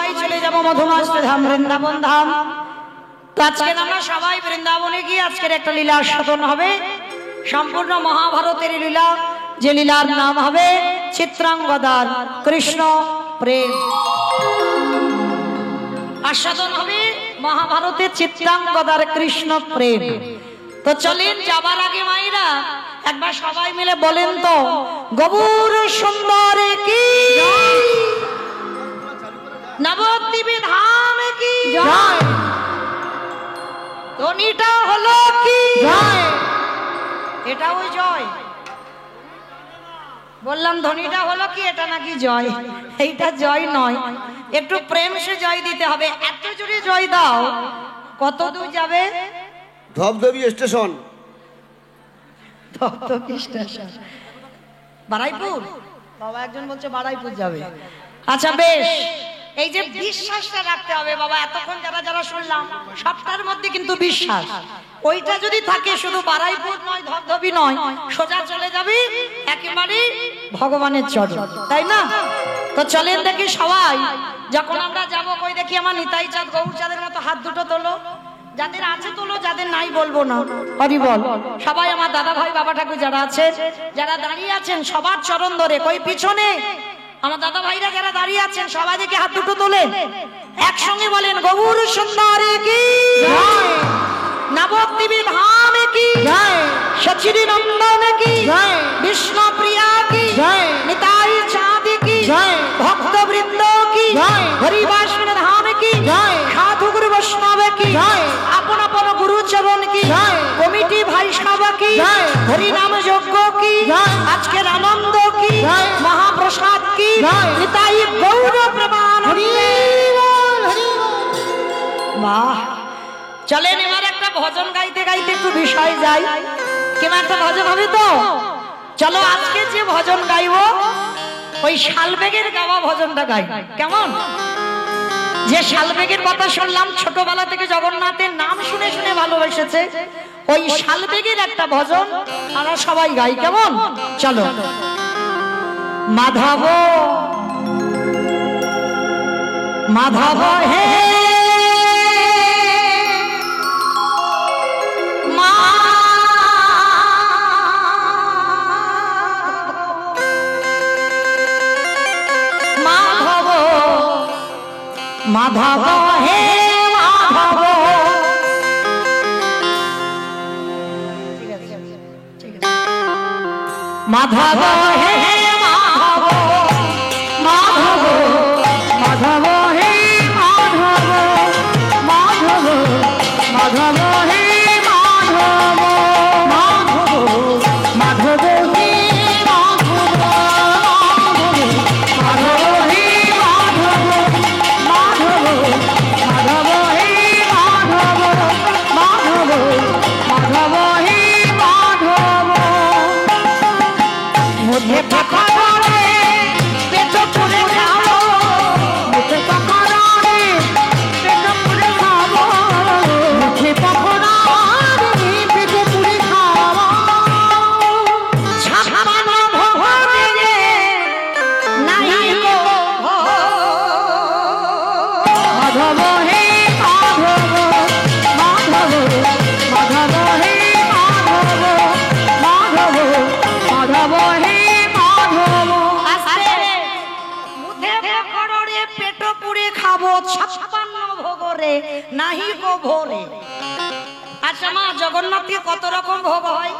সবাই চলে যাব মধুমাস ধাম, বৃন্দাবন ধাম। তো আজকে আমরা সবাই বৃন্দাবনে গিয়ে আজকের একটা লীলা আস্বাদন হবে, সম্পূর্ণ মহাভারতের লীলা, যে লীলার নাম হবে চিত্রাঙ্গদার কৃষ্ণ প্রেম। আস্বাদন হবে মহাভারতের চিত্রাঙ্গদার কৃষ্ণ প্রেম। তো চলেন, যাবার আগে মায়েরা একবার সবাই মিলে বলেন তো, গৌর সুন্দর কি, নবদ্বীপে ধাম কি জয়। ধ্বনিটা হলো কি জয়, এটাও জয়। বললাম ধ্বনিটা হলো কি, এটা নাকি জয়? এইটা জয় নয়, একটু প্রেম সে জয় দিতে হবে। এত জোরে জয় দাও, কত দূর যাবে? ধবধবি স্টেশন। ধবধবি স্টেশন বারাইপুর? বাবা একজন বলছে বারাইপুর যাবে। আচ্ছা বেশ, এই যে বিশ্বাসটা রাখতে হবে বাবা। এতক্ষণ যারা যারা শুনলাম সবটার মধ্যে কিন্তু বিশ্বাস, ওইটা যদি থাকে শুধু বারাইপুর নয়, ধবধবি নয়, সোজা চলে যাবি একেবারে ভগবানের চরণ, তাই না? তো চলেন দেখি সবাই, যখন আমরা যাবো কই দেখি আমার নিতাই চাঁদ গৌর চাঁদের মতো হাত দুটো তোলো, যাদের আছে তোলো, যাদের নাই বলবো না। হরি বল। সবাই আমার দাদা ভাই বাবা ঠাকুর যারা আছে, যারা দাঁড়িয়ে আছেন সবার চরণ ধরে, কই পিছনে আমার দাদা ভাইরা যারা দাঁড়িয়ে আছেন সবাই দেখে হাত দুটো তোলেন, একসঙ্গে বলেন গৌর সুন্দর কি জয়, নবদ্বীপে ধাম কি জয়, সচির নন্দন কি জয়, বিষ্ণু প্রিয়া কি জয়, নিতাই চাঁদ কি জয়, ভক্ত বৃন্দ কি জয়, হরিবাসন ধাম কি জয়, সাধু গুরু বৈষ্ণব কি জয়, আপন আপন গুরু চরণ কি জয়, কমিটি ভাই সভা কি জয়, হরি নাম যজ্ঞ কি জয়, আজকের আনন্দ কি জয়, মহাপ্রসাদ কি জয়, নিতাই গৌর প্রমাণ। হরি বল, হরি বল। বাহ, চলেন এবার একটা ভজন গাইতে গাইতে একটু বিষয় যাই। কেমন একটা ভজন হবে তো? চলো আজকে যে ভজন গাইবো ওই শালবেগের গাওয়া ভজনটা গাই, কেমন? যে শালবেগের কথা শুনলাম ছোটবেলা থেকে, জগন্নাথের নাম শুনে শুনে ভালোবেসেছে, ওই শালবেগের একটা ভজন আমরা সবাই গাই, কেমন? চলো। মাধব মাধব হে মাধব হে মাধব, মাধব হে মাধব, মাধব মাধব হে মাধব, মাধব মাধব হে মাধব, মাধব মাধব হে মাধব, মাধব হে মাধব, মাধব মাধব হে মাধব, মাধব মাধব হে মাধব। মুখে পাখরে পেট পুরে খাবো, মুখে পাখরে পেট পুরে খাবো, মুখে পাখরে পেট পুরে খাবো, ছাপানো ভোগে নাই গো মাধব হে মাধব, মাধব মাধব হে মাধব, মাধব মাধব হে মাধব। মুখে পাখরে পেট পুরে খাবো, ছাপ্পান্ন ভোগরে নাহি গো ভোরে। আচ্ছা মা, জগন্নাথকে কত রকম ভোগ হয়?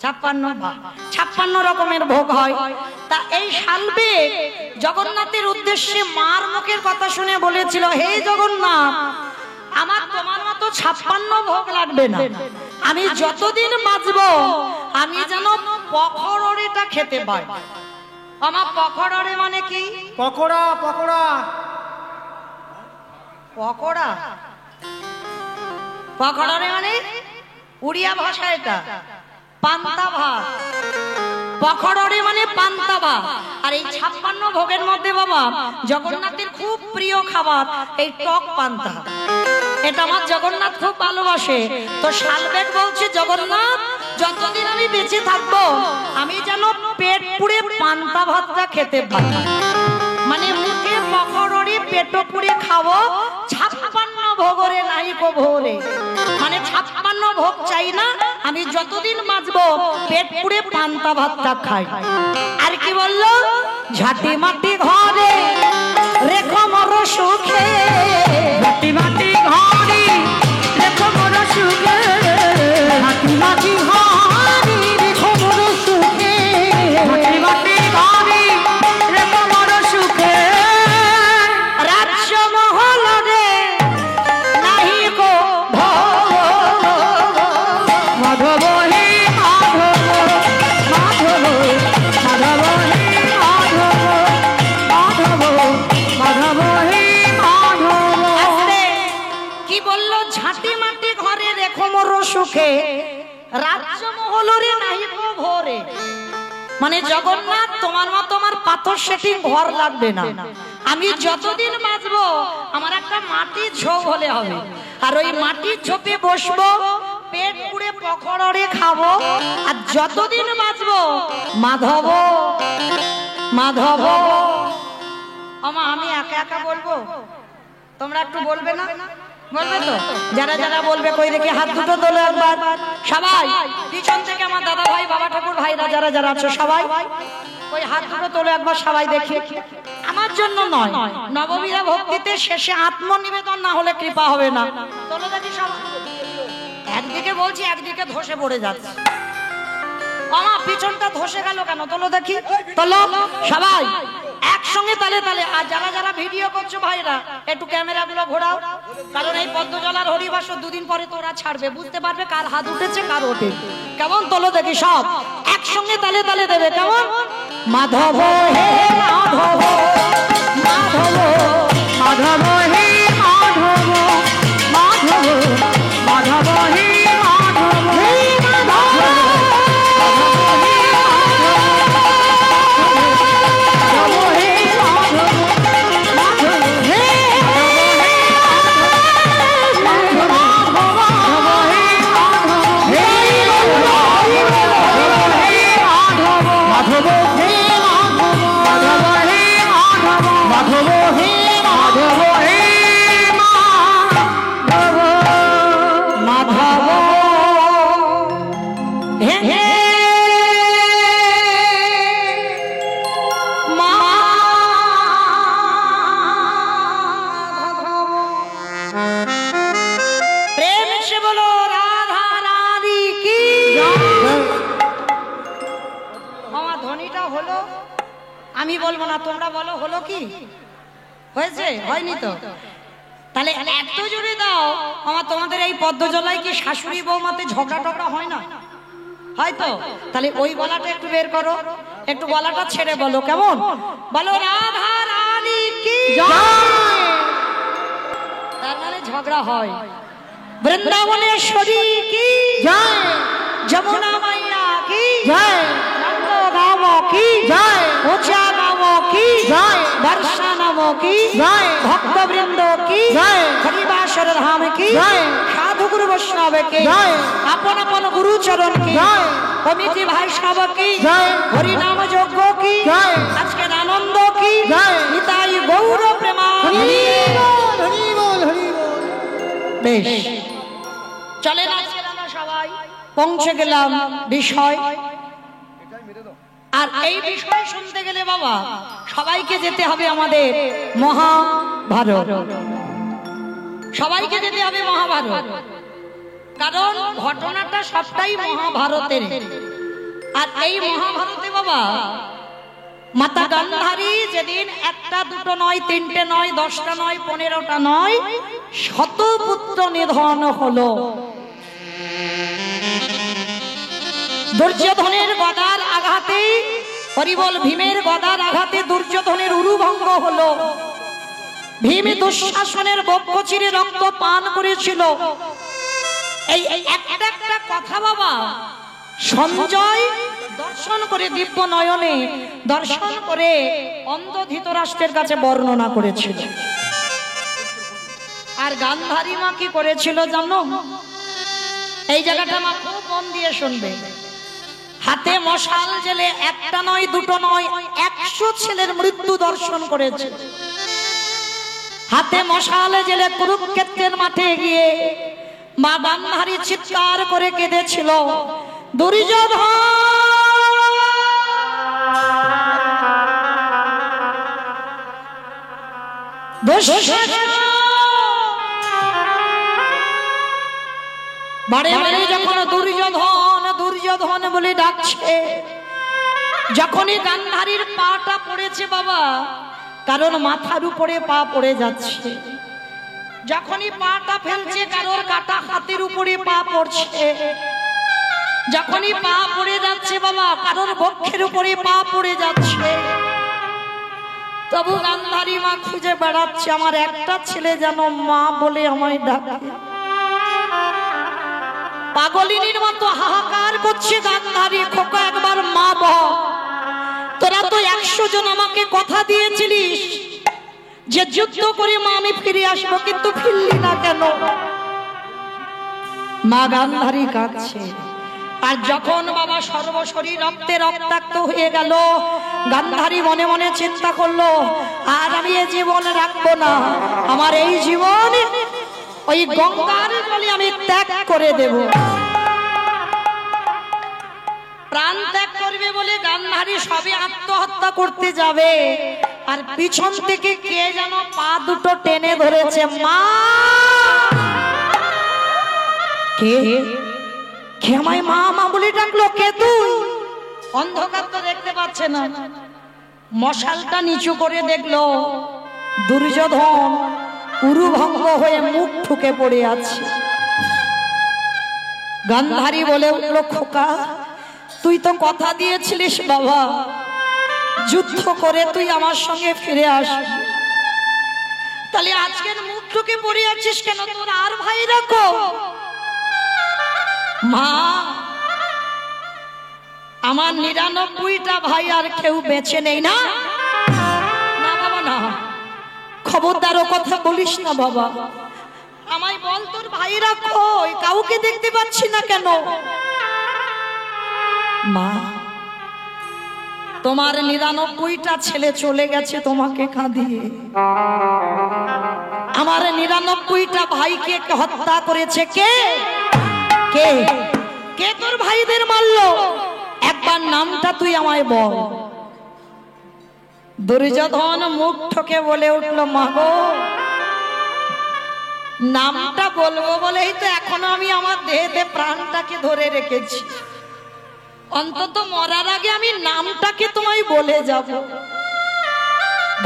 56 রকমের ভোগ হয়। তা এই শালবেগ জগন্নাথের উদ্দেশ্যে মার মুখের কথা শুনে বলেছিল, হে জগন্নাথ, আমার তোমার মতো 56 ভোগ লাগবে না, আমি যতদিন বাঁচবো আমি যেন পখরড়েটা খেতে পাই। আমার পখরড়ে মানে কি? পকোড়া। পকোড়া পকোড়া, পখরড়ে মানে উড়িয়া ভাষা এটা পান্তা ভাত। পখরড়ে মানে পান্তা ভাত। আর এই 56 ভোগের মধ্যে বাবা জগন্নাথের খুব প্রিয় খাবার এই টক পান্তা। এটা আমার জগন্নাথ খুব ভালোবাসে। তো শালবেগ বলছে, জগন্নাথ যতদিন আমি বেঁচে থাকবো আমি যেন পেট পুরে পান্তা ভাতটা খেতে পারি, মানে মুখে পকড়ি পেটো পুড়ে খাবো 56 ভোগরে নাইকো ভোরে, মানে 56 ভোগ চাই না, আমি যতদিন বাঁচবো পেট পুড়ে পান্তা ভাতটা খাই। আর কি বললো, ঝাঁটি মাটি ঘরে রেখো মোর সুখে, ঝাঁটি মাটি ঘরে রেখো মোর সুখে, ঝাঁটি মাটি ঘরে রেখো মোর সুখে, ঝাঁটি মাটি ঘরে রেখো মোর সুখে, রাজ্য মহল রে নাহি গো মাধব হে মাধব, মাধব মাধব হে মাধব, মাধব মাধব হে মাধব। কি বললো, ঝাঁটি মাটি ঘরে রেখো মোর সুখে, রাজ্য মহল রে নাহি গো ভোরে, মানে জগন্নাথ তোমার মতো আমার পাথর সেটিং ঘর লাগবে না, আমি যতদিন বাঁচবো আমার একটা মাটির ঝোপ হলে হবে, আর ওই মাটির ঝোপে বসবো, পেট পুড়ে পকড়ে খাবো, আর যতদিন বাঁচবো মাধব মাধব। আমা আমি একা একা বলবো, তোমরা একটু বলবে না? বলবে তো? যারা যারা বলবে কই দেখি হাত দুটো তোলো একবার সবাই, পিছন থেকে আমার দাদা ভাই বাবা ঠাকুর ভাইরা যারা যারা আছো সবাই ওই হাত দুটো তোলো একবার সবাই দেখি। আমার জন্য নয়, নবমীরা ভক্তিতে শেষে আত্মনিবেদন না হলে কৃপা হবে না। তোলো দেখি সবাই, একদিকে বলছি একদিকে ধসে পড়ে যাচ্ছে, আমার পিছনটা ধসে গেল কেন? তোলো দেখি, তোলো সবাই একসঙ্গে তালে তালে। আর যারা যারা ভিডিও করছো ভাইরা একটু ক্যামেরা গুলো ঘোরাও, কারণ এই পদ্মজলার হরিবাসর দুদিন পরে তোরা ছাড়বে, বুঝতে পারবে কার হাত উঠেছে কার ওঠে। কেমন? তোলো দেখি সব একসঙ্গে তালে তালে দেবে। কেমন? মাধব হে মাধব, মাধব মাধব হে মাধব, মাধব মাধব হে মাধব, হে মাধব আমি বলবো না, তোমরা বলো হলো কি হয়েছে? হয়নি তো? তাহলে এত জোরে দাও। আমার তোমাদের এই পদ্মজলায় কি শাশুড়ি বৌমাতে ঝগড়া টগড়া হয় না? হয়তো? তাহলে ওই গলাটা একটু বের করো, একটু গলাটা ছেড়ে বলো। কেমন? বলো রাধা রানী কি জয়। তার মানে ঝগড়া হয়। বৃন্দাবনেশ্বরী কি জয়, যমুনা মাইয়া কি জয়, নন্দগাঁও কি জয়, উচাগাঁও কি জয়, বর্ষানাম কি জয়, ভক্তবৃন্দ কি জয়, হরিবাসর ধাম কি জয়, সাধু গুরু বৈষ্ণব কি জয়, আপন আপন গুরু চরণ কি জয়, কমিটি ভাই সব কি জয়, হরিনাম যজ্ঞ কি জয়, আজকের আনন্দ কি জয়, নিতাই গৌর প্রেমানন্দ। হরি বল হরি বল। বেশ, চলে না সবাই পৌঁছে গেলাম বিষয়। আর এই বিষয় শুনতে গেলে বাবা সবাইকে যেতে হবে আমাদের মহাভারত, সবাইকে যেতে হবে মহাভারত, কারণ ঘটনাটা সবটাই মহাভারতের। আর এই মহাভারতে বাবা মাতা গান্ধারী যেদিন একটা দুটো নয়, তিনটে নয়, 10টা নয়, 15টা নয়, 100 পুত্র নিধন হলো। দুর্যোধনের গদার আঘাতে, হরিবল ভীমের গদার আঘাতে দুর্যোধনের উরুভঙ্গ হলো। ভীম দুঃশাসনের বক্ষ চিরে রক্ত পান করেছিল। এই একটা একটা কথা বাবা সঞ্জয় দর্শন করে, দিব্য নয়নে দর্শন করে অন্ধ ধৃতরাষ্ট্রের কাছে বর্ণনা করেছিল। আর গান্ধারী মা কি করেছিল জানো? এই জায়গাটা মা খুব মন দিয়ে শুনবে। হাতে মশাল জেলে একটা নয়, দুটো নয়, 100 ছেলের মৃত্যু দর্শন করেছে। হাতে মশালে জেলে কুরুক্ষেত্রের মাঠে গিয়ে মা গান্ধারী চিৎকার করে কেঁদেছিল, দুর্যোধন বারে বারে যখন দুর্যোধন দুর্যোধন বলে ডাকছে, যখনই গান্ধারীর পাটা পড়েছে বাবা, কারণ মাথার উপরে পা পড়ে যাচ্ছে, যখনই পাটা ফেলছে কারোর কাটা হাতের উপরে পা পড়ছে, যখনই পা পড়ে যাচ্ছে বাবা কারোর বক্ষের উপরে পা পড়ে যাচ্ছে, তবু গান্ধারী মা খুঁজে বেড়াচ্ছে আমার একটা ছেলে যেন মা বলে আমায় ডাকে। পাগলিনীর মতো হাহাকার করছে গান্ধারী, খোকা একবার মা বল। তোরা তো 100 জন আমাকে কথা দিয়েছিলিস যে যুদ্ধ করে মা আমি ফিরে আসবো, কিন্তু ফিরলি না কেন? মা গান্ধারী কাঁদছে। আর যখন বাবা সর্বশরীর রক্তে রক্তাক্ত হয়ে গেল, গান্ধারী মনে মনে চিন্তা করলো আর আমি এ জীবন রাখবো না, আমার এই জীবন ওই গঙ্গার জলে আমি ত্যাগ করে দেব। প্রাণ ত্যাগ করবে বলে গান্ধারী সবে আত্মহত্যা করতে যাবে, আর পিছন থেকে কে যেন পা দুটো টেনে ধরেছে। মা কে কে আমায় মা মা বলে ডাকলো? কে তুই? অন্ধকার তো দেখতে পাচ্ছে না, মশালটা নিচু করে দেখলো দুর্যোধন উরুভঙ্গ হয়ে মুখ ঠুকে পড়ে আছে। গান্ধারী বলে উঠলো, খোকা তুই তো কথা দিয়েছিলিস বাবা, যুদ্ধ করে তুই আমার সঙ্গে ফিরে আসবি, তাহলে আজকের মুখ ঠুকে পড়ে আছিস কেন? তোর আর ভাই রাখো। মা আমার 99টা ভাই আর কেউ বেঁচে নেই না? না বাবা না, খবরদার ও কথা বলিস না বাবা, আমায় বল তোর ভাইরা কই? কাউকে দেখতে পাচ্ছি না কেন? মা তোমার 99টা ছেলে চলে গেছে তোমাকে কাঁদিয়ে, আমার 99টা ভাইকে হত্যা করেছে কে? কে কে তোর ভাইদের মারলো? একবার নামটা তুই আমায় বল। দুর্যোধন মুখ ঠকে বলে উঠলো, মা গো নামটা বলবো বলেই তো এখনো আমি আমার দেহে প্রাণটাকে ধরে রেখেছি, অন্তত মরার আগে আমি নামটাকে তোমায় বলে যাব।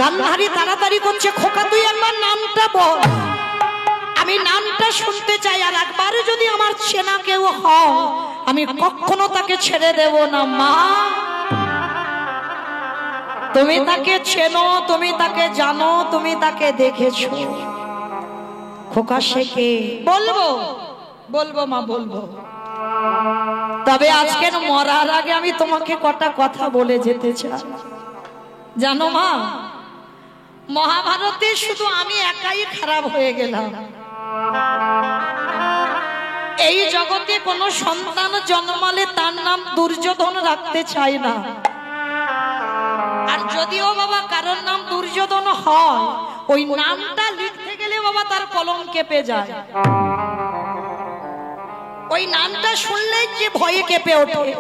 গান্ধারী তাড়াতাড়ি করছে, খোকা তুই একবার নামটা বল, আমি নামটা শুনতে চাই, আর একবার যদি আমার চেনা কেউ হয় আমি কখনো তাকে ছেড়ে দেব না। মা তুমি তাকে চেনো, তুমি তাকে জানো, তুমি তাকে দেখেছো, খোকা সে কে? বলবো বলবো মা বলবো, তবে আজকের মরার আগে আমি তোমাকে কটা কথা বলে যেতে চাই। জানো মা, মহাভারতে শুধু আমি একাই খারাপ হয়ে গেলাম, এই জগতে কোনো সন্তান জন্মালে তার নাম দুর্যোধন রাখতে চাই না, আর যদিও বাবা কারোর নাম দুর্যোধন হয় ওই নামটা লিখতে গেলে বাবা তার কলম কেঁপে যায়, ওই নামটা শুনলেই যে ভয়ে কেঁপে ওঠে।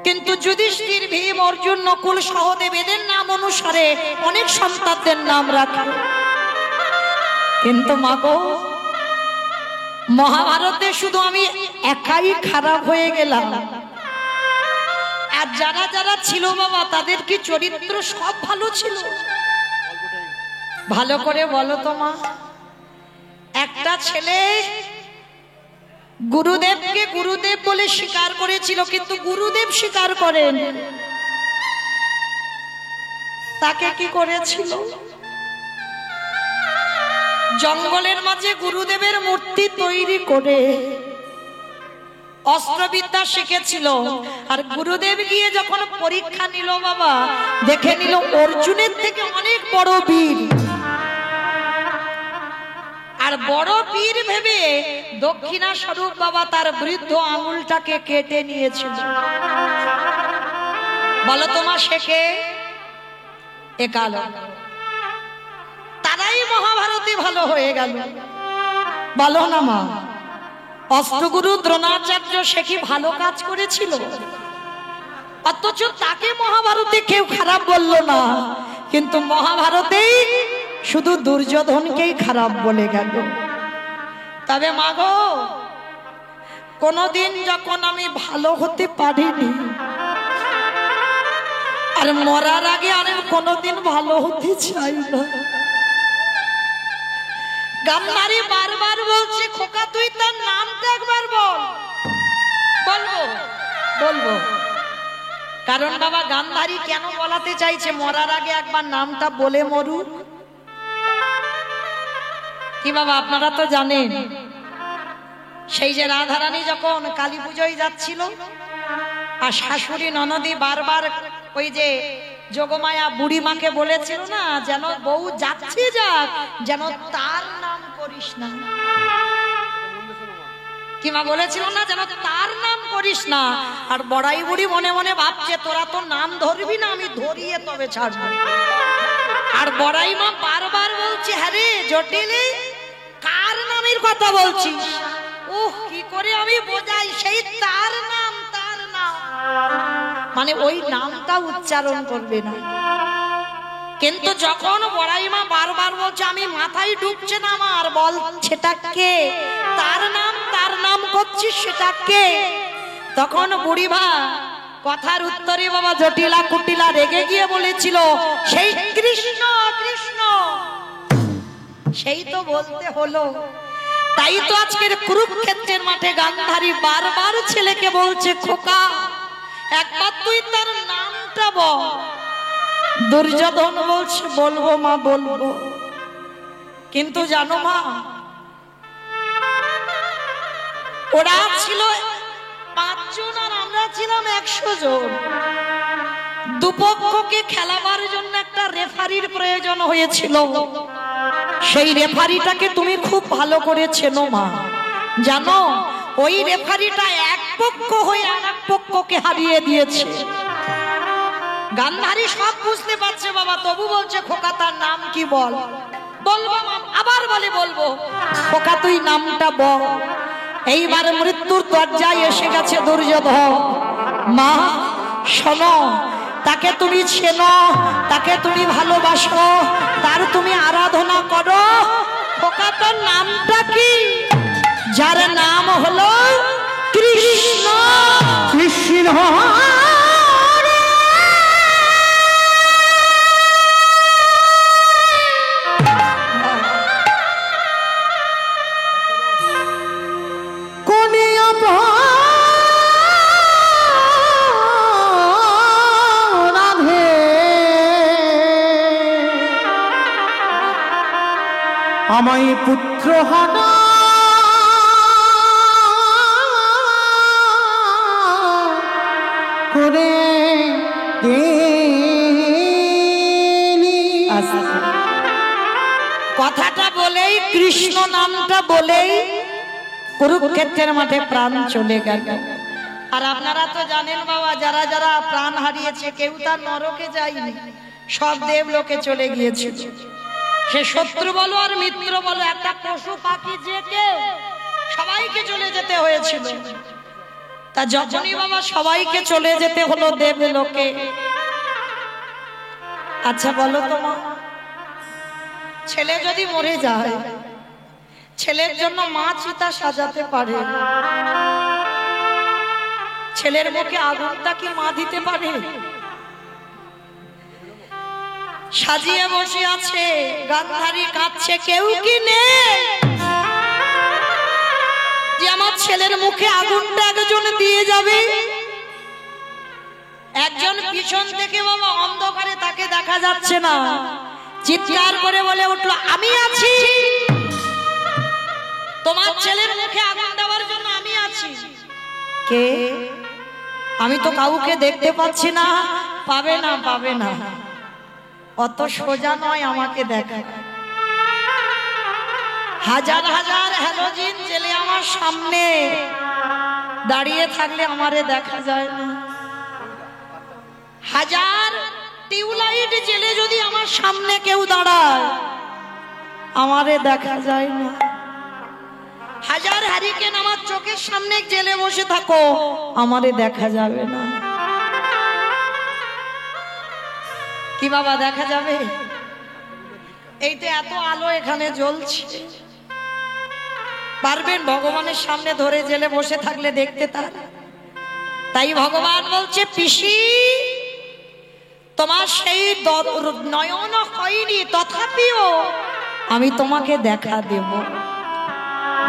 কিন্তু যুধিষ্ঠির, ভীম, অর্জুন, নকুল, সহদেব এদের নাম অনুসারে অনেক সন্তানদের নাম রাখে। কিন্তু মা গো, মহাভারতে শুধু আমি একাই খারাপ হয়ে গেলাম, আর যারা যারা ছিল বাবা তাদের কি চরিত্র সব ভালো ছিল? ভালো করে বলো তো মা। একটা ছেলে গুরুদেবকে গুরুদেব বলে স্বীকার করেছিল, কিন্তু গুরুদেব স্বীকার করেন। তাকে কি করেছিল? জঙ্গলের মাঝে গুরুদেবের মূর্তি তৈরি করে অস্ত্রবিদ্যা শিখেছিল, আর গুরুদেব গিয়ে যখন পরীক্ষা নিল বাবা, দেখে নিল অর্জুনের থেকে অনেক বড় বীর, আর বড় বীর ভেবে দক্ষিণা স্বরূপ বাবা তার বৃদ্ধ আঙুলটাকে কেটে নিয়েছিল। বলো তোমার শেখে একালো, তারাই ভালো হয়ে গেল? বলো না মা, অষ্টগুরু দ্রোণাচার্য সে কি ভালো কাজ করেছিল? অথচ তাকে মহাভারতে কেউ খারাপ বলল না, কিন্তু মহাভারতেই শুধু দুর্যোধনকেই খারাপ বলে গেল। তবে মা গো, কোনদিন যখন আমি ভালো হতে পারিনি, আর মরার আগে আমি কোনদিন ভালো হতে চাই না। গান্ধারী বারবার বলছে, খোকা তুই তার নামটা একবার বল। বলবো বলবো, কারণ বাবা গান্ধারী কেন বলাতে চাইছে মরার আগে একবার নামটা বলে মরুক? কি বাবা আপনারা তো জানেন, সেই যে রাধারানী যখন কালী পুজোয় যাচ্ছিল, আর শাশুড়ি ননদী বারবার ওই যে যোগমায়া বুড়ি মাকে বলেছিল না, যেন বউ যাচ্ছে যাক, যেন তার নাম করিস না। কি মা বলেছিল না, যেন তার নাম করিস না। আর বড়াই বুড়ি মনে মনে ভাবছে, তোরা তো নাম ধরবি না, আমি ধরিয়ে তবে ছাড়বো। আর বড়াই মা বারবার বলছে, হ্যাঁ রে জটিলে, কার নামের কথা বলছিস? ওহ, কি করে আমি বোঝাই, সেই তার নাম, তার নাম মানে ওই নামটা উচ্চারণ করবে না। কিন্তু যখন বড়াই মা বারবার বলছে, আমি মাথায় ঢুকছে না আমার, বল সেটা কে, তার নাম করছিস সেটা কে? তখন বুড়িমা কথার উত্তরে বাবা জটিলা কুটিলা রেগে গিয়ে বলেছিল, সেই কৃষ্ণ কৃষ্ণ। সেই তো বলতে হলো। তাই তো আজকের কুরুক্ষেত্রের মাঠে গান্ধারী বারবার ছেলেকে বলছে, খোকা একবার তুই তার নামটা বল। দুর্যোধন বলছে, বলবো মা বলবো। কিন্তু জানো মা, ওরা ছিল 5 জন আর আমরা ছিলাম 100 জন। দুপক্ষকে খেলাবার জন্য একটা রেফারির প্রয়োজন হয়েছিল। সেই রেফারিটাকে তুমি খুব ভালো করে চেনো মা, জানো ওই রেফারিটা এক পক্ষ হয়ে আরেক পক্ষকে হারিয়ে দিয়েছে। গান্ধারী সব বুঝতে পারছে বাবা, তবু বলছে, খোকা তার নাম কি বল। বলবো মা, আবার বলে বলবো। খোকা তুই নামটা বল। এইবার মৃত্যুর দরজায় এসে গেছে দুর্যোধন। মা শোনো, তাকে তুমি চেনো, তাকে তুমি ভালোবাসো, তার তুমি আরাধনা করো। খোকা তার নামটা কি? যার নাম হলো কৃষ্ণ। কৃষ্ণ আমায় পুত্র হানা করে কথাটা বলেই, কৃষ্ণ নামটা বলেই কুরুক্ষেত্রের মাঠে প্রাণ চলে গেল। আর আপনারা তো জানেন বাবা, যারা যারা প্রাণ হারিয়েছে কেউ তার নরকে যায়নি, সব দেবলোকে চলে গিয়েছে। সে শত্রু বলো আর মিত্র বলো, একটা পশু পাখি যে কেউ, সবাইকে চলে যেতে হয়েছিল। তা যখনই বাবা সবাইকে চলে যেতে হলো দেবলোকে, আচ্ছা বলো তো মা, ছেলে যদি মরে যায়, ছেলের জন্য মা চিতা সাজাতে পারে? ছেলের মুখে আগুনটা কি মা দিতে পারে? সাজিয়ে বসে আছে, গান্ধারী কাঁদছে, কেউ কি নেই যে আমার ছেলের মুখে আগুনটা একজন দিয়ে যাবে? একজন পিছন থেকে বাবা অন্ধকারে, তাকে দেখা যাচ্ছে না, চিৎকার করে বলে উঠলো, আমি আছি, তোমার ছেলের মুখে আগুন দেওয়ার জন্য আমি আছি। কে? আমি তো কাউকে দেখতে পাচ্ছি না। পাবে না, পাবে না, অত সোজা নয় আমাকে দেখা। হাজার হাজার হ্যালোজিন জেলে আমার সামনে দাঁড়িয়ে থাকলে আমারে দেখা যায় না। হাজার টিউবলাইট জেলে যদি আমার সামনে কেউ দাঁড়ায়, আমারে দেখা যায় না। হাজার হারিকেন আমার চোখের সামনে জেলে বসে থাকো, আমারে দেখা যাবে না। কি বাবা দেখা যাবে? এই তো এত আলো এখানে জ্বলছে, পারবেন ভগবানের সামনে ধরে জেলে বসে থাকলে দেখতে? তাই ভগবান বলছে, পিসি তোমার সেই নয়ন হয়নি, তথাপিও আমি তোমাকে দেখা দেব।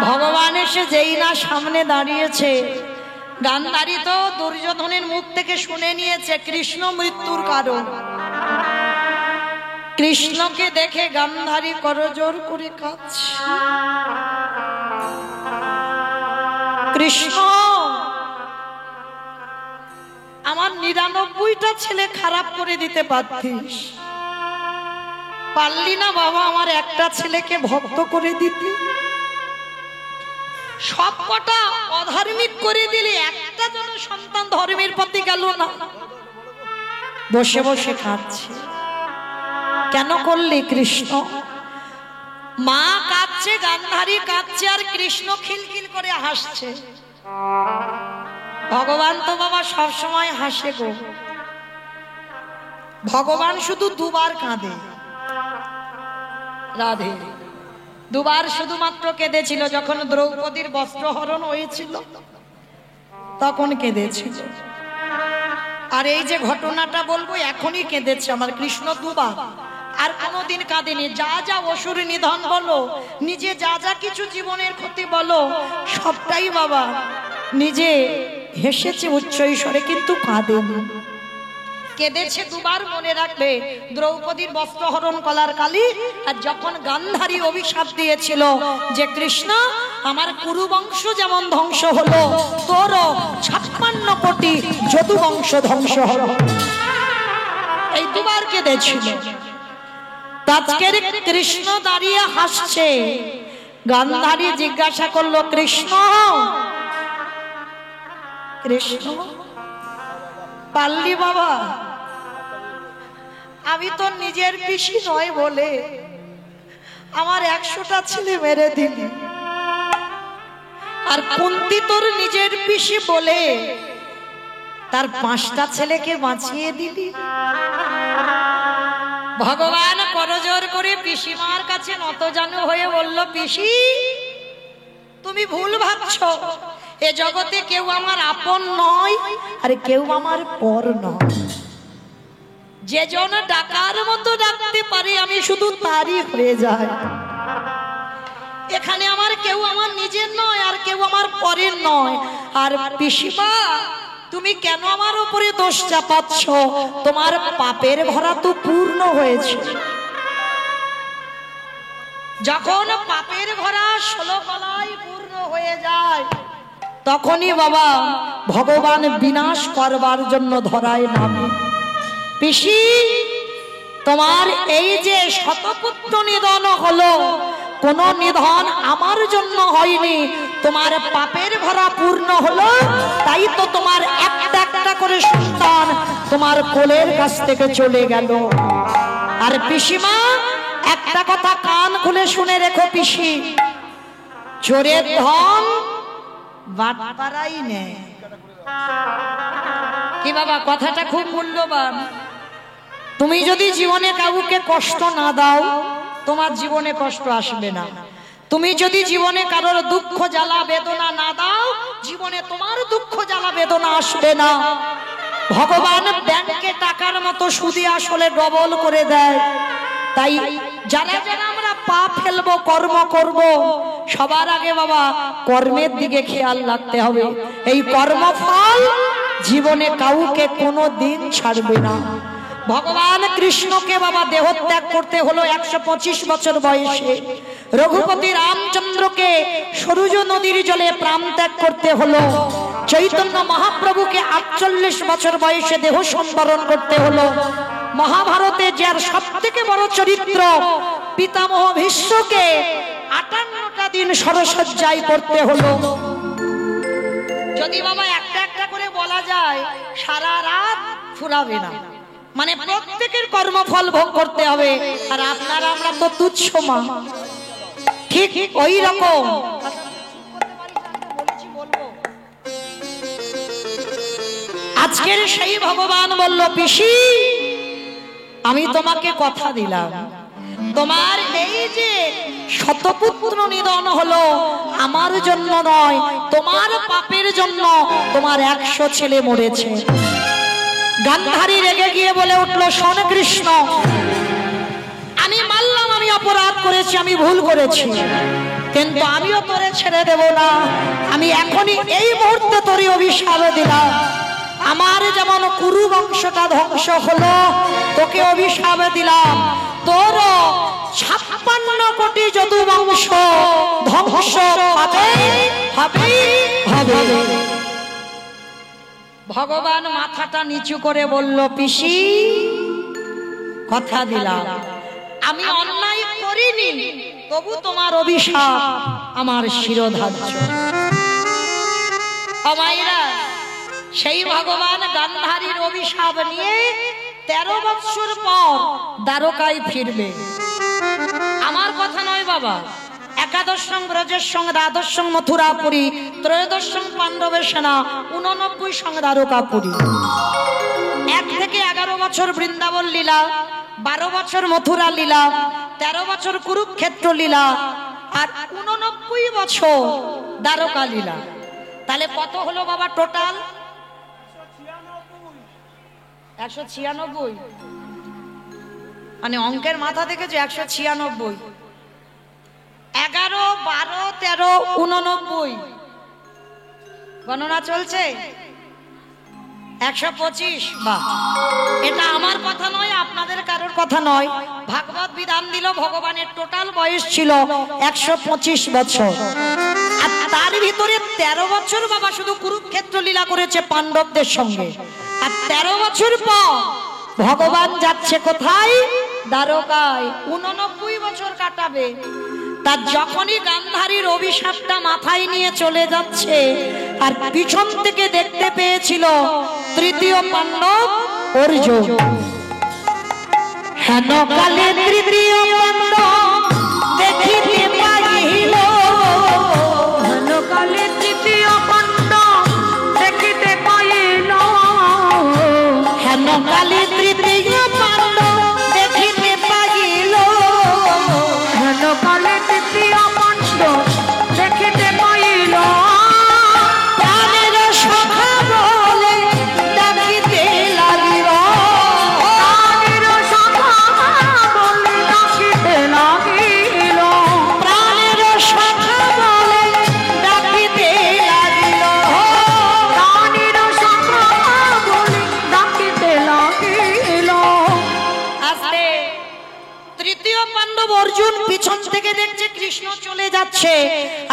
ভগবান এসে যেই না সামনে দাঁড়িয়েছে, গান্ধারী তো দুর্যোধনের মুখ থেকে শুনে নিয়েছে কৃষ্ণ মৃত্যুর কারণ। কৃষ্ণকে দেখে গান্ধারী করজোড় করে কাঁদছে। কৃষ্ণ, আমার 99টা ছেলে খারাপ করে দিতে পারতিস, পারলি না বাবা আমার একটা ছেলেকে ভক্ত করে দিতে? সব কটা অধার্মিক করে দিলে, একটা যেন সন্তান ধর্মের পথে গেল না। বসে বসে কাঁদছে। কেন করলি কৃষ্ণ? মা কাঁদছে, গান্ধারী কাঁদছে, আর কৃষ্ণ খিলখিল করে হাসছে। ভগবান তো বাবা সব সময় হাসে গো। ভগবান শুধু দুবার কাঁদে। রাধে দুবার শুধুমাত্র কেঁদেছিল, যখন দ্রৌপদীর বস্ত্রহরণ হয়েছিল তখন কেঁদেছিল। আর এই যে ঘটনাটা বলবো এখনই কেঁদেছে আমার কৃষ্ণ দুবার, আর কোনোদিন কাঁদেনি। যা যা অসুর নিধন বলো, নিজে যা যা কিছু জীবনের ক্ষতি বলো, সবটাই বাবা নিজে হেসেছে উচ্চ ঈশ্বরে, কিন্তু কাঁদেনি। কেঁদেছে দুবার, মনে রাখবে। দ্রৌপদীর বস্ত্রহরণ কলার কালী, আর যখন গান্ধারী অভিশাপ দিয়েছিল যে কৃষ্ণ আমার কুরু বংশ যেমন ধ্বংস হলো, তোরও 56 কোটি যদু বংশ ধ্বংস হলো। এই দুবার কেঁদেছিল। আজকের কৃষ্ণ দাঁড়িয়ে হাসছে। গান্ধারী জিজ্ঞাসা করলো, কৃষ্ণ কৃষ্ণ পারলি বাবা? আমি তো নিজের পিসি নয় বলে আমার 100টা ছেলে মেরে দিলি, আর কুন্তি তোর নিজের পিসি বলে তার 5টা ছেলেকে বাঁচিয়ে দিলি। ভগবান করজোড় করে পিসিমার কাছে নতজানু হয়ে বলল, পিসি তুমি ভুল ভাবছো। এ জগতে কেউ আমার আপন নয়, আর কেউ আমার পর নয়। যে জন ডাকার মতো ডাকতে পারে আমি শুধু তারই হয়ে যাই। এখানে আমার কেউ আমার নিজের নয়, আর কেউ আমার পরের নয়। আর পিসিমা তুমি কেন আমার উপরে দোষ চাপাচ্ছ? তোমার পাপের ভরা তো পূর্ণ হয়েছে। যখন পাপের ভরা 16 গলায় পূর্ণ হয়ে যায়, তখনই বাবা ভগবান বিনাশ করবার জন্য ধরায় নামে। পিসি তোমার এই যে শতপুত্র নিধন হলো, কোন নিধন আমার জন্য হয়নি, তোমার পাপের ভরা পূর্ণ হলো। তাই তো তোমার একটা একটা করে সন্তান তোমার কোলের কাছ থেকে চলে গেল। আর পিসিমা একটা কথা কান খুলে শুনে রেখো পিসি, চোরের ধন বাটপাড়াই নেই। কি বাবা কথাটা খুব মূল্যবান। তুমি যদি জীবনে কাউকে কষ্ট না দাও, তোমার জীবনে কষ্ট আসবে না। তুমি যদি জীবনে কারোর দুঃখ জ্বালা বেদনা না দাও, জীবনে তোমার দুঃখ জ্বালা বেদনা আসবে না। ভগবান ব্যাংকে টাকার মতো সুদে আসলে ডবল করে দেয়। তাই যারা যারা আমরা পাপ ফেলবো, কর্ম করব, সবার আগে বাবা কর্মের দিকে খেয়াল রাখতে হবে। এই কর্মফল জীবনে কাউকে কোনো দিন ছাড়বে না। ভগবান কৃষ্ণকে বাবা দেহত্যাগ করতে হলো 125 বছর বয়সে। রঘুপতি রামচন্দ্রকে সরযূ নদীর জলে প্রাণ ত্যাগ করতে হলো। চৈতন্য মহাপ্রভুকে 48 বছর বয়সে দেহ সম্বরণ করতে হলো। মহাভারতে যার সব থেকে বড় চরিত্র পিতামহ ভীষ্মকে 58টা দিন সরসজ্জায় করতে হলো। যদি বাবা একটা একটা করে বলা যায়, সারা রাত ফুরাবে না। মানে প্রত্যেকের কর্মফল ভোগ করতে হবে। আর আপনারা আমরা তো তুচ্ছ মা, ঠিক ওই রকম। আজকের সেই ভগবান বলল, পিসি আমি তোমাকে কথা দিলাম, তোমার এই যে শতপুত্র নিধন হলো আমার জন্য নয়, তোমার পাপের জন্য তোমার 100 ছেলে মরেছে। গান্ধারী রেগে গিয়ে বলে উঠলো, শোন কৃষ্ণ, আমি মানলাম আমি অপরাধ করেছি, আমি ভুল করেছি, কিন্তু আমিও তোরে ছেড়ে দেব না। আমি এখনই এই মুহূর্তে তোরই অভিশাপ দিলাম। আমার যেমন কুরু বংশটা ধ্বংস হলো, তোকে অভিশাপ দিলাম, তোর 56 কোটি যদু বংশ ধ্বংস হবে হবে হবে। ভগবান মাথাটা নিচু করে বলল, পিসি কথা দিলাম, আমি অন্যায় করিনি, তবু তোমার অভিশাপ আমার শিরোধার্য। আমাইরা সেই ভগবান গান্ধারীর অভিশাপ নিয়ে 13 বছর পর দ্বারকায় ফিরবে। আমার কথা নয় বাবা, একাদশং ব্রজের সঙ্গে, দ্বাদশং মথুরাপুরী, ত্রয়োদশং পাণ্ডবের সেনা, 89 সঙ্গে দ্বারকাপুরী। 1 থেকে 11 বছর বৃন্দাবন লীলা, 12 বছর মথুরা লীলা, 13 বছর কুরুক্ষেত্র লীলা, আর 89 বছর দ্বারকা লীলা। তাহলে কত হলো বাবা টোটাল? 196। মানে অঙ্কের মাথা দেখেছো, 196। 11, 12, 13, 89 গণনা চলছে। 125। বাহ, এটা আমার কথা নয়, আপনাদের কারোর কথা নয়। ভাগবত বিধান দিল ভগবানের টোটাল বয়স ছিল 125 বছর। আর তার ভিতরে 13 বছর বাবা শুধু কুরুক্ষেত্র লীলা করেছে পাণ্ডবদের সঙ্গে। আর 13 বছর পর ভগবান যাচ্ছে কোথায়? দ্বারকায়। 89 বছর কাটাবে। তার যখনই গান্ধারীর অভিশাপটা মাথায় নিয়ে চলে যাচ্ছে, আর পিছন থেকে দেখতে পেয়েছিল তৃতীয় পাণ্ডব অর্জুন। হেন কালে তৃতীয় পাণ্ডব দেখিতে পাইল, হেন কালে তৃতীয় পাণ্ডব দেখিতে পাইল, হেন কালে তৃতীয় পাণ্ডব দেখিতে পাইল, হেন কালে তৃতীয় পাণ্ডব দেখিতে পাইল, প্রাণের সখা বলে ডাকিতে লাগিল, প্রাণের সখা বলে ডাকিতে লাগিল, প্রাণের সখা বলে ডাকিতে লাগিল, প্রাণের সখা বলে ডাকিতে লাগিল। আস্তে তৃতীয় পাণ্ডব অর্জুন পিছন থেকে দেখছে কৃষ্ণ চলে যাচ্ছে,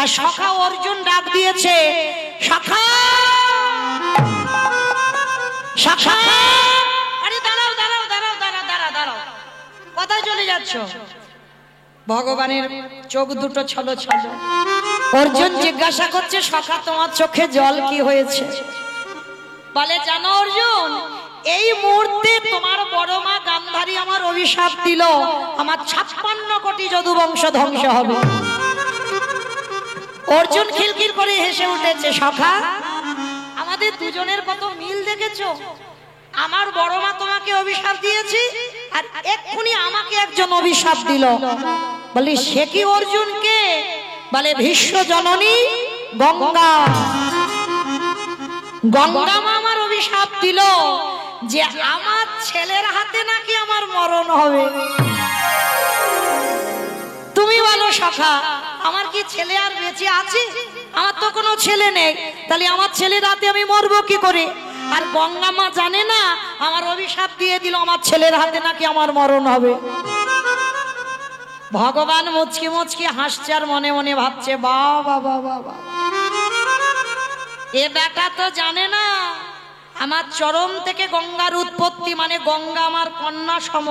আর সখা অর্জুন ডাক দিয়েছে, সখা সখা। আরে দাঁড়াও দাঁড়াও দাঁড়াও দাঁড়াও দাঁড়াও দাঁড়াও, কোথায় চলে যাচ্ছ? ভগবানের চোখ দুটো ছলো ছলো। অর্জুন জিজ্ঞাসা করছে, সখা তোমার চোখে জল কি হয়েছে? বলে, জানো অর্জুন, এই মুহূর্তে তোমার বড় মা গান্ধারী আমার অভিশাপ দিল, আমার 56 কোটি যদু বংশ ধ্বংস হবে। অর্জুন খিলখিল করে হেসে উঠেছে, সখা আমাদের দুজনের কত মিল দেখেছো? আমার বড় মা তোমাকে অভিশাপ দিয়েছে, আর এক্ষুনি আমাকে একজন অভিশাপ দিল। বলি, সে কি অর্জুনকে? বলে, ভীষ্ম জননী গঙ্গা। গঙ্গা মা আমার অভিশাপ দিল যে আমার ছেলের হাতে নাকি আমার মরণ হবে। তুমি বলো সখা, আমার কি ছেলে আর বেঁচে আছে? আমার তো কোনো ছেলে নেই, তাহলে আমার ছেলের হাতে আমি মরবো কি করে? আর গঙ্গা মা জানে না আমার অভিশাপ দিয়ে দিল আমার ছেলের হাতে নাকি আমার মরণ হবে। ভগবান মুচকি মুচকি হাসছে, আর মনে মনে ভাবছে, বাবা বাবা বাবা, এ বেটা তো জানে না আমার চরম থেকে গঙ্গার উৎপত্তি, মানে গঙ্গা আমার কন্যা সম।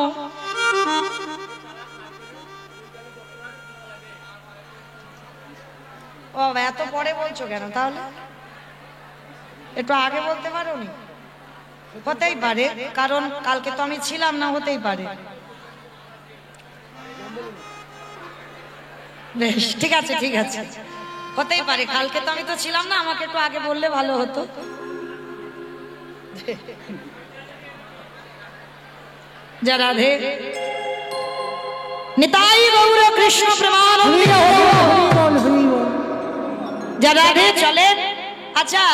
ও এত পরে বলছো কেন? তাহলে একটু আগে বলতে পারোনি? হতেই পারে, কারণ কালকে তো আমি ছিলাম না, হতেই পারে। বেশ, ঠিক আছে ঠিক আছে, হতেই পারে, কালকে তো আমি তো ছিলাম না, আমাকে একটু আগে বললে ভালো হতো। যা রাধে, নিতাই গৌর কৃষ্ণ প্রেমানন্দে হরি বল। যা রাধে চলেন। আচ্ছা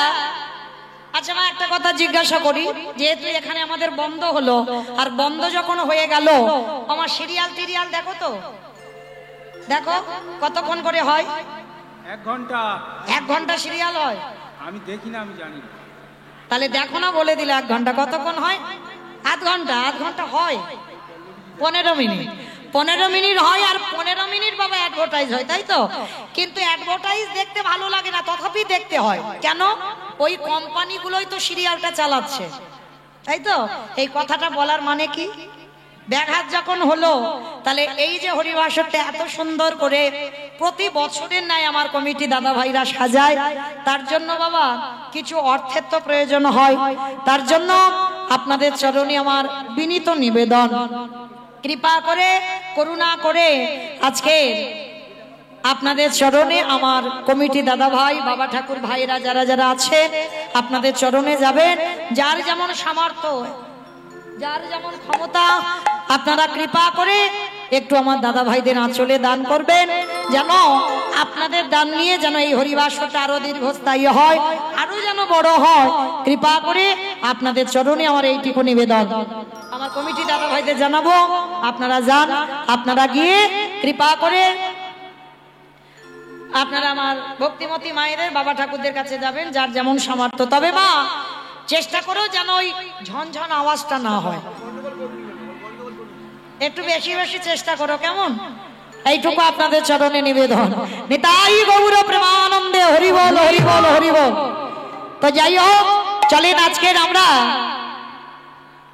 আচ্ছা মা, একটা কথা জিজ্ঞাসা করি, যেহেতু এখানে আমাদের বন্ধ হলো, আর বন্ধ যখন হয়ে গেল, আমার সিরিয়াল টিরিয়াল দেখো তো, দেখো কতক্ষণ করে হয়? 1 ঘন্টা। 1 ঘন্টা সিরিয়াল হয়? আমি দেখি না, আমি জানি না। তাহলে দেখো না, বলে দিলে 1 ঘন্টা। কতক্ষণ হয়? আধ ঘন্টা। আধ ঘন্টা হয় 15 মিনিট। 15 মিনিট হয়, আর 15 মিনিট বাবা অ্যাডভার্টাইজ হয়, তাই তো? কিন্তু অ্যাডভার্টাইজ দেখতে ভালো লাগে না, তথাপি দেখতে হয়। কেন? ওই কোম্পানিগুলোই তো সিরিয়ালটা চালাচ্ছে, তাই তো? এই কথাটা বলার মানে কি? ব্যাঘাত যখন হলো, তাহলে এই যে হরিবাসরটা এত সুন্দর করে প্রতি বছরের ন্যায় আমার কমিটি দাদা ভাইরা সাজায়, তার জন্য বাবা কিছু অর্থের তো প্রয়োজন হয়। তার জন্য আপনাদের চরণে আমার বিনীত নিবেদন, কৃপা করে করুণা করে আজকে আপনাদের চরণে আমার কমিটি দাদা ভাই, বাবা ঠাকুর ভাইরা যারা যারা আছে, আপনাদের চরণে যাবেন। যার যেমন সামর্থ্য, যার যেমন ক্ষমতা, আপনারা কৃপা করে একটু আমার দাদা ভাইদের আঁচলে দান করবেন, যেন আপনাদের দান নিয়ে যেন এই হরিবাসরটা আরো দীর্ঘস্থায়ী হয়, আরো যেন বড় হয়। কৃপা করে আপনাদের চরণে আমার এইটুকু নিবেদন, আমার কমিটি দাদা ভাইদের জানাবো, আপনারা যান, আপনারা গিয়ে কৃপা করে আপনারা আমার ভক্তিমতী মায়েদের, বাবা ঠাকুরদের কাছে যাবেন, যার যেমন সামর্থ্য। তবে মা চেষ্টা করো যেন ওই ঝনঝন আওয়াজটা না হয়, একটু বেশি বেশি চেষ্টা করো, কেমন? এইটুকু আপনাদের চরণে নিবেদন। নিতাই গৌর প্রেমানন্দে হরি বল হরি বল হরি বল। তো যাই হোক, চলেন আজকের আমরা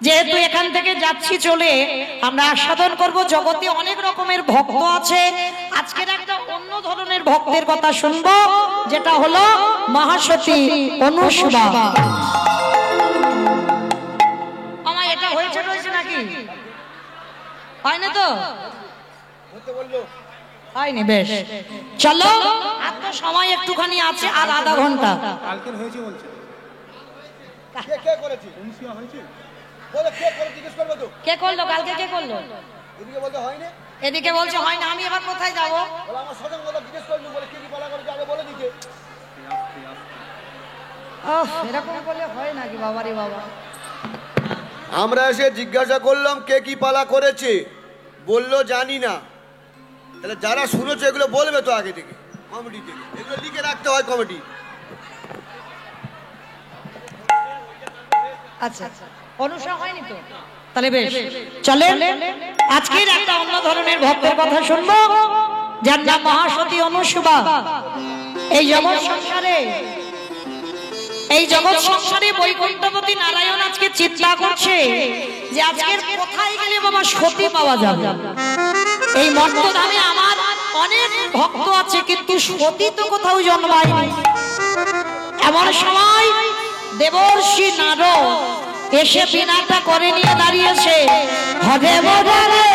যেহেতু এখান থেকে যাচ্ছি, চলে আমরা আস্বাদন করব। জগতে অনেক রকমের ভক্ত আছে, আজকের একটা অন্য ধরনের ভক্তের কথা শুনবো, যেটা হলো মহাসতী অনুসুয়া। আমার এটা হয়েছে রয়েছে নাকি? হয়নি তো? হয়নি? বেশ, চলো, আর তো সময় একটুখানি আছে, আর আধা ঘন্টা। কালকের হয়েছে বলছে। কে করেছে? অনুসিয়া হয়েছে? বলে কে করে জিজ্ঞেস করবে তো? কে করলো কালকে? কে করলো? এদিকে বলতে হয়নি, এদিকে বলছে হয় না। আমি এবার কোথায় যাব? বলে আমার সজন কথা জিজ্ঞেস করলো, বলে কি কি পালা করেছে আগে বলে দিকে। এরকম বলে হয় নাকি? বাবারে বাবা, আমরা এসে জিজ্ঞাসা করলাম কে কি পালা করেছে, বললো জানি না। তাহলে যারা শুনেছে এগুলো বলবে তো আগে থেকে, কমিটি থেকে এগুলো লিখে রাখতে হয় কমিটি। আচ্ছা অনুসরণ হয়নি তো? তাহলে বেশ, চলেন আজকের একটা অন্য ধরনের ভক্তের কথা শুনবো, যার নাম মহাসতী অনুসুয়া। এই জগৎ সংসারে, এই জগৎ সংসারে বৈকুণ্ঠপতি নারায়ণ আজকে চিন্তা করছে যে আজকের কোথায় গেলে বাবা সতী পাওয়া যাবে। এই মর্তধামে আমার অনেক ভক্ত আছে, কিন্তু সতী তো কোথাও জন্মায়নি। এমন সময় দেবর্ষি নারদ এসে বিনাটা করে নিয়ে দাঁড়িয়েছে, হরে বরে